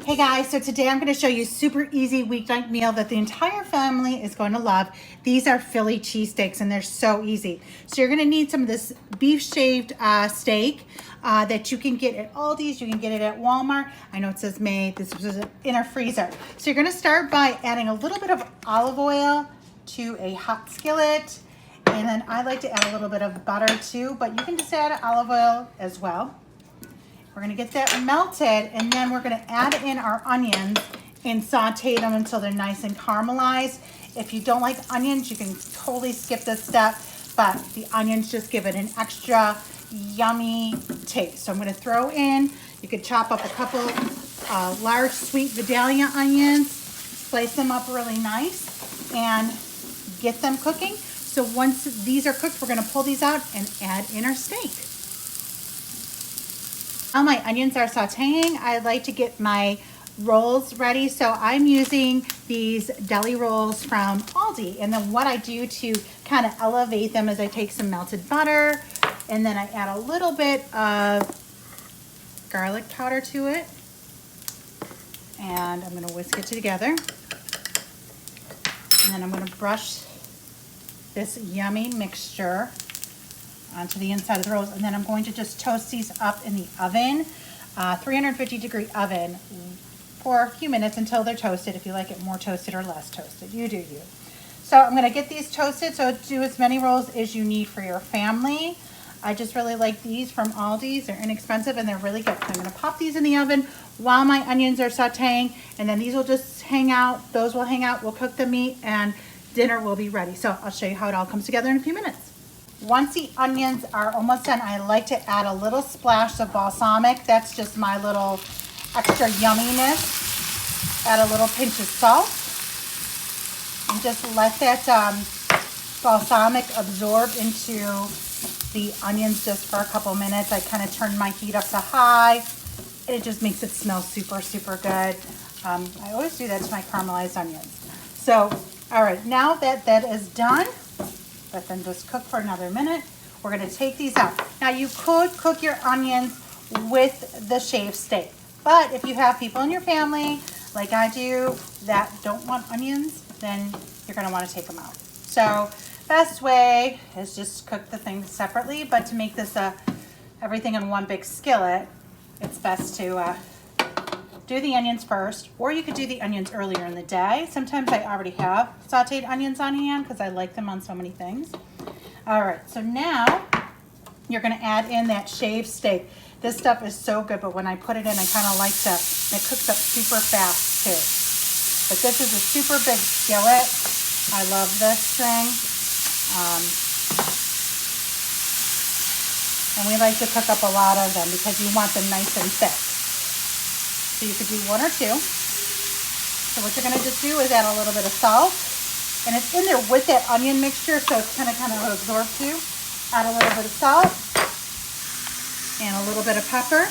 Hey guys, so today I'm going to show you a super easy weeknight meal that the entire family is going to love. These are Philly cheesesteaks and they're so easy. So you're going to need some of this beef shaved steak that you can get at Aldi's, you can get it at Walmart. I know it says made, this was in our freezer. So you're going to start by adding a little bit of olive oil to a hot skillet. And then I like to add a little bit of butter too, but you can just add olive oil as well. We're gonna get that melted, and then we're gonna add in our onions and saute them until they're nice and caramelized. If you don't like onions, you can totally skip this step, but the onions just give it an extra yummy taste. So I'm gonna throw in, you could chop up a couple large sweet Vidalia onions, slice them up really nice, and get them cooking. So once these are cooked, we're gonna pull these out and add in our steak. While my onions are sauteing, I like to get my rolls ready. So I'm using these deli rolls from Aldi. And then what I do to kind of elevate them is I take some melted butter and then I add a little bit of garlic powder to it. And I'm gonna whisk it together. And then I'm gonna brush this yummy mixture onto the inside of the rolls, and then I'm going to just toast these up in the oven, 350 degree oven for a few minutes until they're toasted. If you like it more toasted or less toasted, you do you. So I'm gonna get these toasted, so do as many rolls as you need for your family. I just really like these from Aldi's. They're inexpensive and they're really good. So I'm gonna pop these in the oven while my onions are sauteing, and then these will just hang out, those will hang out, we'll cook the meat, and dinner will be ready. So I'll show you how it all comes together in a few minutes. Once the onions are almost done, I like to add a little splash of balsamic. That's just my little extra yumminess. Add a little pinch of salt. And just let that balsamic absorb into the onions just for a couple minutes. I kind of turn my heat up to high. And it just makes it smell super, super good. I always do that to my caramelized onions. So, all right, now that that is done, let them just cook for another minute. We're gonna take these out. Now you could cook your onions with the shaved steak, but if you have people in your family, like I do, that don't want onions, then you're gonna wanna take them out. So best way is just cook the things separately, but to make this everything in one big skillet, it's best to do the onions first, or you could do the onions earlier in the day. Sometimes I already have sauteed onions on hand because I like them on so many things. All right, so now you're gonna add in that shaved steak. This stuff is so good, but when I put it in, I kind of like to, it cooks up super fast too. But this is a super big skillet. I love this thing. And we like to cook up a lot of them because you want them nice and thick. So you could do one or two. So what you're gonna just do is add a little bit of salt. And it's in there with that onion mixture, so it's kind of absorb too. Add a little bit of salt and a little bit of pepper.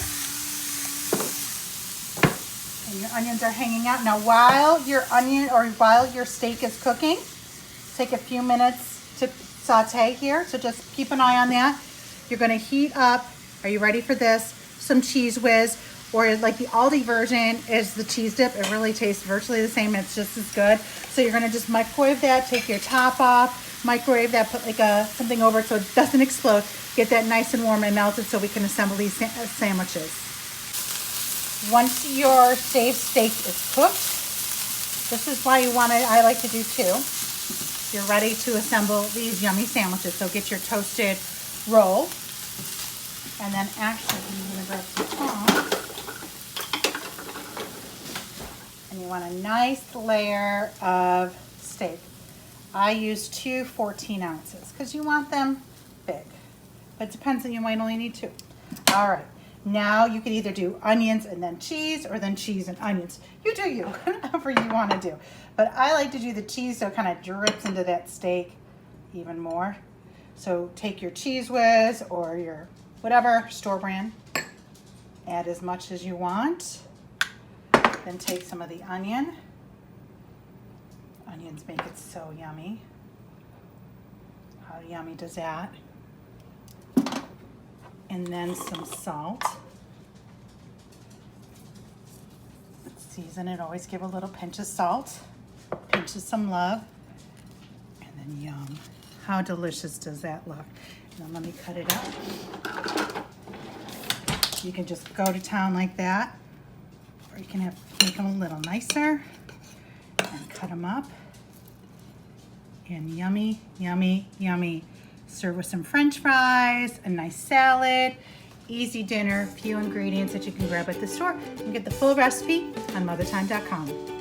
And your onions are hanging out. Now while your steak is cooking, take a few minutes to saute here. So just keep an eye on that. You're gonna heat up, are you ready for this? Some Cheez Whiz. Or like the Aldi version is the cheese dip. It really tastes virtually the same. It's just as good. So you're gonna just microwave that, take your top off, microwave that, put like something over it so it doesn't explode. Get that nice and warm and melted so we can assemble these sandwiches. Once your shaved steak is cooked, this is why I like to do two. You're ready to assemble these yummy sandwiches. So get your toasted roll. And then actually, I'm gonna grab some tongs. And you want a nice layer of steak. I use two 14 ounces because you want them big. But it depends, and you might only need two. All right, now you can either do onions and then cheese, or then cheese and onions. You do you, whatever you want to do. But I like to do the cheese so it kind of drips into that steak even more. So take your Cheez Whiz or your whatever store brand, add as much as you want. Then take some of the onion. Onions make it so yummy. How yummy does that? And then some salt. Let's Season it, always give a little pinch of salt, pinch of some love, and then yum. How delicious does that look? Now let me cut it up. You can just go to town like that, or you can make them a little nicer and cut them up. And yummy, yummy, yummy. Serve with some French fries, a nice salad, easy dinner, few ingredients that you can grab at the store. You can get the full recipe on mothertime.com.